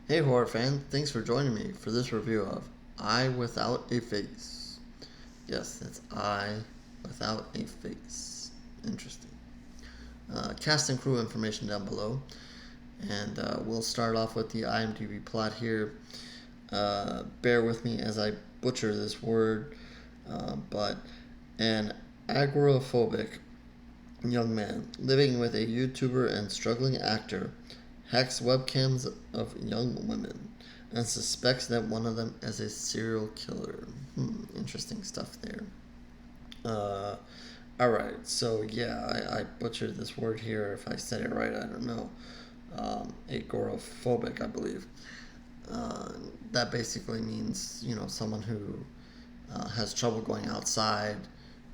Hey horror fan, thanks for joining me for this review of Eye Without a Face. Yes, that's Eye Without a Face. Interesting. Cast and crew information down below. And we'll start off with the IMDb plot here. Bear with me as I butcher this word, but an agoraphobic young man living with a YouTuber and struggling actor hacks webcams of young women and suspects that one of them is a serial killer. Interesting stuff there. Uh, Alright, so yeah, I butchered this word here. If I said it right, I don't know. Agoraphobic, I believe. Uh, that basically means, someone who has trouble going outside,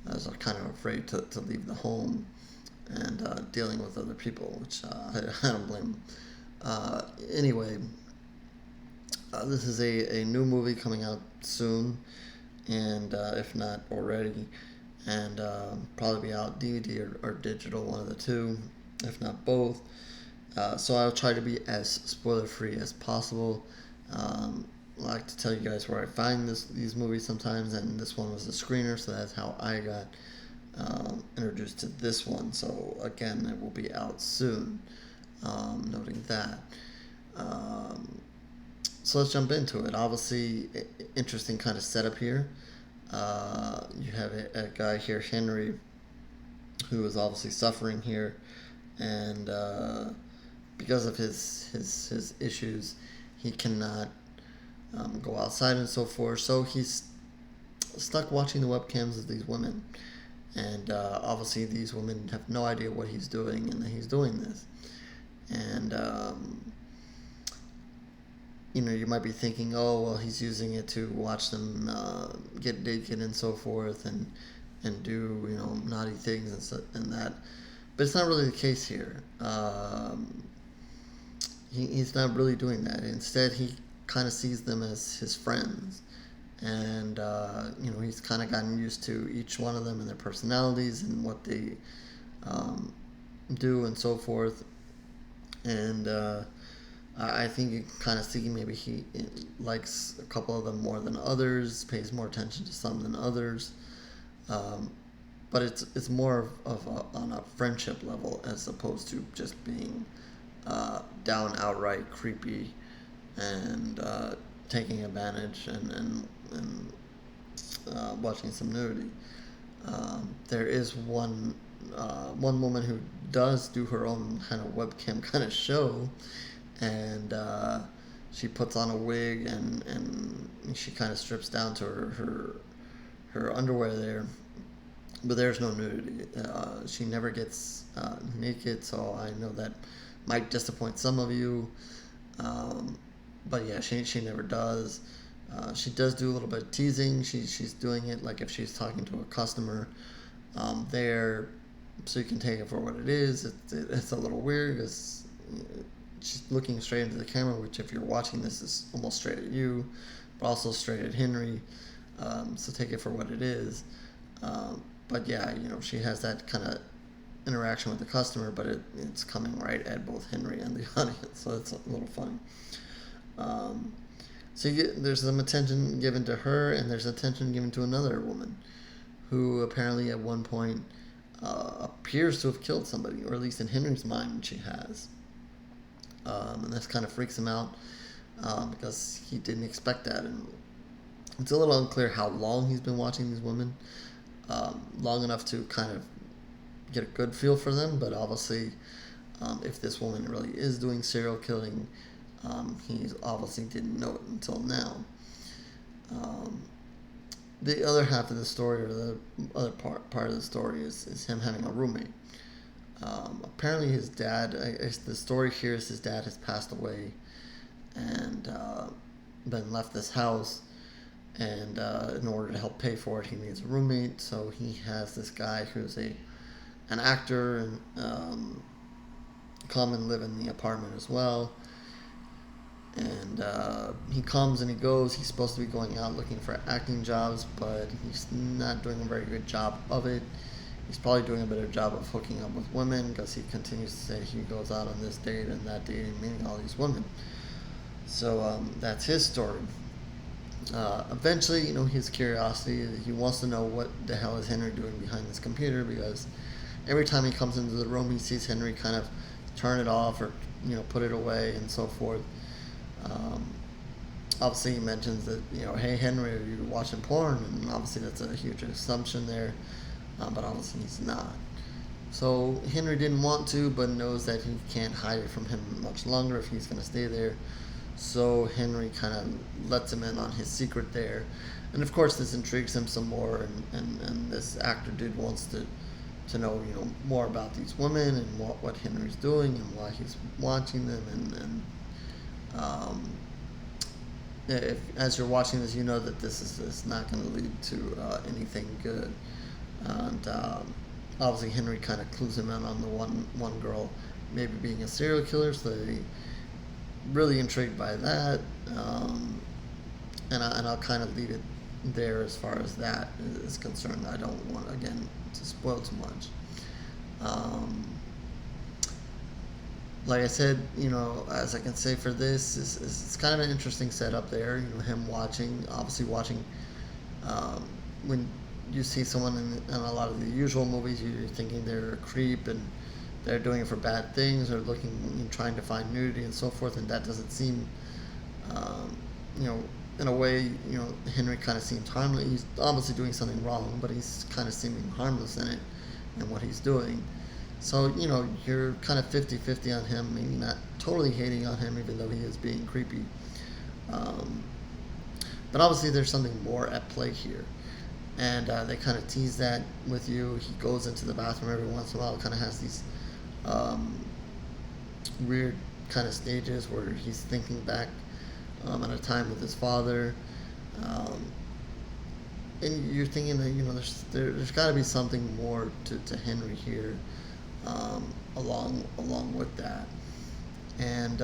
is kind of afraid to leave the home, and dealing with other people, which I don't blame them. Anyway, this is a new movie coming out soon, and if not already, and probably be out DVD or digital, one of the two, if not both. So I'll try to be as spoiler free as possible. I like to tell you guys where I find these movies sometimes, and this one was a screener, so that's how I got introduced to this one. So again, it will be out soon. Noting that. So let's jump into it. Obviously, interesting kind of setup here. You have a guy here, Henry, who is obviously suffering here, and because of his issues, he cannot go outside and so forth. So he's stuck watching the webcams of these women, and obviously these women have no idea what he's doing and that he's doing this. And you might be thinking, oh well, he's using it to watch them get naked and so forth, and do naughty things and that, but it's not really the case here. He's not really doing that. Instead, he kind of sees them as his friends, and he's kind of gotten used to each one of them and their personalities and what they do and so forth. And I think you kind of see maybe he likes a couple of them more than others, pays more attention to some than others. But it's more on a friendship level as opposed to just being down outright creepy and taking advantage and watching some nudity. There is one woman who does do her own kind of webcam kind of show, and she puts on a wig and she kind of strips down to her underwear there, but there's no nudity. She never gets naked, so I know that might disappoint some of you, but yeah, she never does. She does do a little bit of teasing. She's doing it like if she's talking to a customer there, so you can take it for what it is. It's a little weird because she's looking straight into the camera, which if you're watching this is almost straight at you, but also straight at Henry. So take it for what it is. But yeah, she has that kind of interaction with the customer, but it's coming right at both Henry and the audience, so it's a little funny. So there's some attention given to her, and there's attention given to another woman who apparently at one point appears to have killed somebody, or at least in Henry's mind she has. And this kind of freaks him out because he didn't expect that. And it's a little unclear how long he's been watching these women. Long enough to kind of get a good feel for them, but obviously if this woman really is doing serial killing, he obviously didn't know it until now. The other half of the story, or the other part of the story, is him having a roommate. Apparently his dad, the story here is his dad has passed away and then left this house, and in order to help pay for it, he needs a roommate. So he has this guy who's an actor and come and live in the apartment as well. And he comes and he goes. He's supposed to be going out looking for acting jobs, but he's not doing a very good job of it. He's probably doing a better job of hooking up with women because he continues to say he goes out on this date and that date and meeting all these women. So that's his story. Eventually, his curiosity, he wants to know what the hell is Henry doing behind this computer, because every time he comes into the room, he sees Henry kind of turn it off or put it away and so forth. Um, Obviously, he mentions that hey Henry, are you watching porn? And obviously that's a huge assumption there, but obviously he's not. So Henry didn't want to, but knows that he can't hide it from him much longer if he's going to stay there. So Henry kind of lets him in on his secret there, and of course this intrigues him some more. And this actor dude wants to know more about these women and what Henry's doing and why he's watching them. And if as you're watching this, you know that this is not going to lead to anything good. And obviously Henry kind of clues him in on the one girl maybe being a serial killer, so he really intrigued by that. And I'll kind of leave it there as far as that is concerned. I don't want, again, to spoil too much. Like I said, as I can say for this, it's kind of an interesting setup there. Him obviously watching. When you see someone in a lot of the usual movies, you're thinking they're a creep and they're doing it for bad things or trying to find nudity and so forth, and that doesn't seem, in a way, Henry kind of seems harmless. He's obviously doing something wrong, but he's kind of seeming harmless in it and what he's doing. So, you're kind of 50-50 on him, maybe not totally hating on him, even though he is being creepy. But obviously there's something more at play here. And they kind of tease that with you. He goes into the bathroom every once in a while, kind of has these weird kind of stages where he's thinking back at a time with his father. And you're thinking that, there's got to be something more to Henry here. Along with that, and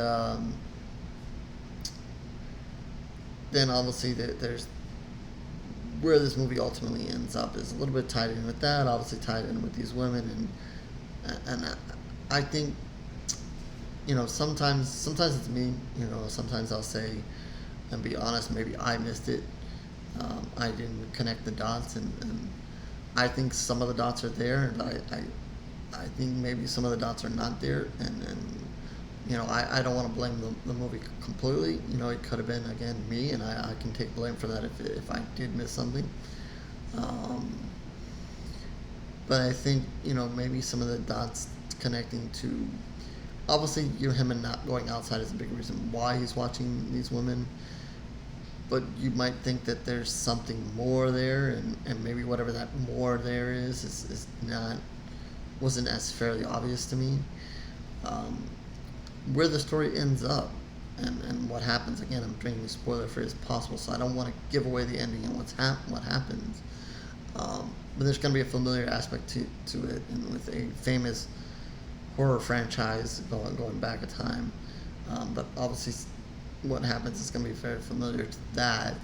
then obviously there's where this movie ultimately ends up is a little bit tied in with that. Obviously tied in with these women, and I think sometimes it's me. Sometimes I'll say and be honest. Maybe I missed it. I didn't connect the dots, and I think some of the dots are there, and I think maybe some of the dots are not there, and I don't want to blame the movie completely. It could have been, again, me, and I can take blame for that if I did miss something. But I think maybe some of the dots connecting to, obviously him and not going outside is a big reason why he's watching these women. But you might think that there's something more there, and maybe whatever that more there is not. Wasn't as fairly obvious to me. Where the story ends up and what happens, again, I'm drinking spoiler free as possible, so I don't want to give away the ending and what happens. But there's going to be a familiar aspect to it, and with a famous horror franchise going back a time. But obviously, what happens is going to be very familiar to that.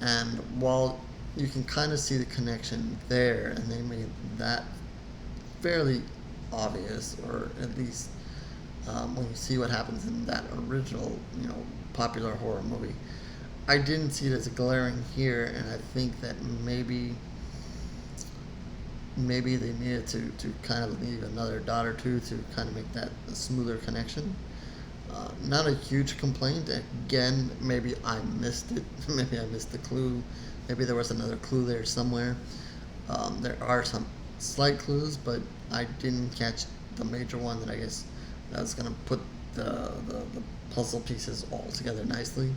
And while you can kind of see the connection there, and they made that fairly obvious, or at least when you see what happens in that original, popular horror movie, I didn't see it as a glaring here, and I think that maybe they needed to kind of leave another dot or two to kind of make that a smoother connection. Not a huge complaint. Again, maybe I missed it. Maybe I missed the clue. Maybe there was another clue there somewhere. There are some slight clues, but I didn't catch the major one that I guess that was going to put the puzzle pieces all together nicely.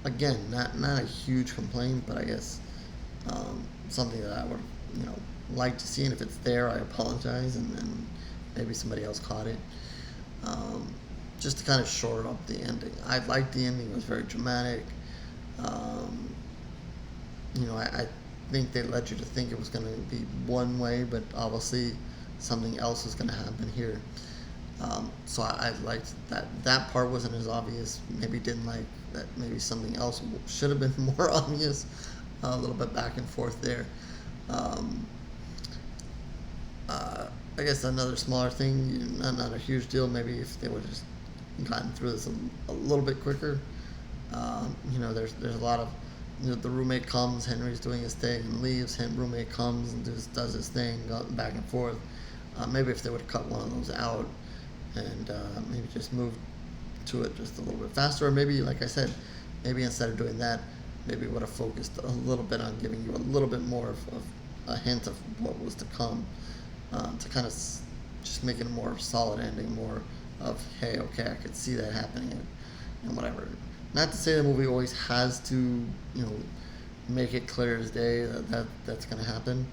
Again, not a huge complaint, but I guess something that I would like to see, and if it's there, I apologize, and maybe somebody else caught it. Just to kind of shore up the ending. I liked the ending. It was very dramatic. I think they led you to think it was going to be one way, but obviously something else was going to happen here. So I liked that. That part wasn't as obvious. Maybe didn't like that. Maybe something else should have been more obvious. A little bit back and forth there. I guess another smaller thing, not a huge deal. Maybe if they would just gotten through this a little bit quicker. There's a lot of, the roommate comes, Henry's doing his thing and leaves. Roommate comes and does his thing, back and forth. Maybe if they would have cut one of those out and maybe just moved to it just a little bit faster, or maybe, like I said, maybe instead of doing that, maybe would have focused a little bit on giving you a little bit more of a hint of what was to come, to kind of just make it a more solid ending, more of, hey, okay, I could see that happening, and whatever. Not to say the movie always has to, make it clear as day that's going to happen,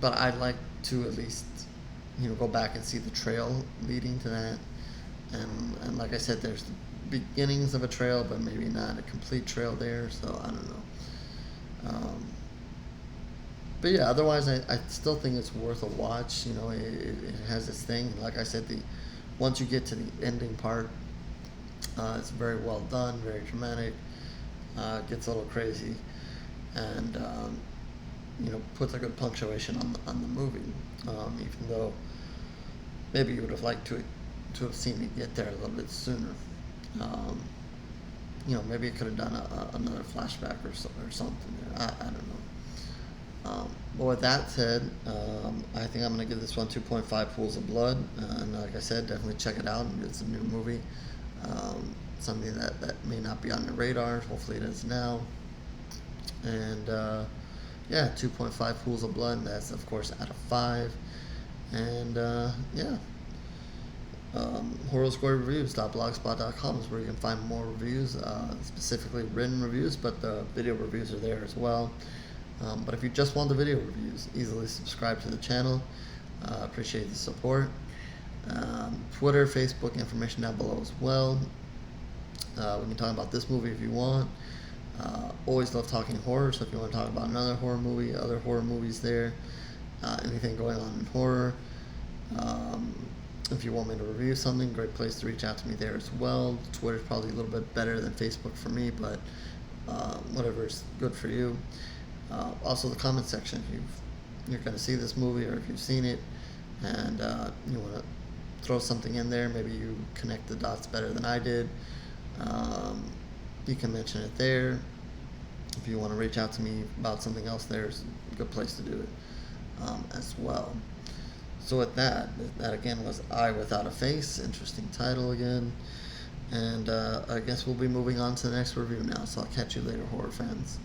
but I'd like to at least, go back and see the trail leading to that, and like I said, there's the beginnings of a trail, but maybe not a complete trail there, so I don't know. But yeah, otherwise, I still think it's worth a watch. It has its thing. Like I said, once you get to the ending part, it's very well done, very dramatic. Gets a little crazy, and puts a good punctuation on the movie. Even though maybe you would have liked to have seen it get there a little bit sooner. Maybe it could have done another flashback or something. I don't know. But with that said, I think I'm going to give this one 2.5 pools of blood. And like I said, definitely check it out. It's a new movie. Something that may not be on your radar. Hopefully it is now. And 2.5 pools of blood. That's, of course, out of 5. And horrorscorereviews.blogspot.com is where you can find more reviews, specifically written reviews, but the video reviews are there as well. But if you just want the video reviews, easily subscribe to the channel. Appreciate the support. Twitter, Facebook, information down below as well. We can talk about this movie if you want. Always love talking horror, so if you want to talk about another horror movie, other horror movies there, anything going on in horror. If you want me to review something, great place to reach out to me there as well. Twitter's probably a little bit better than Facebook for me, but whatever is good for you. Also, the comment section. If you're going to see this movie, or if you've seen it, and you want to throw something in there, maybe you connect the dots better than I did, you can mention it there. If you want to reach out to me about something else, there's a good place to do it as well. So with that again was Eye Without a Face. Interesting title again. And I guess we'll be moving on to the next review now. So I'll catch you later, horror fans.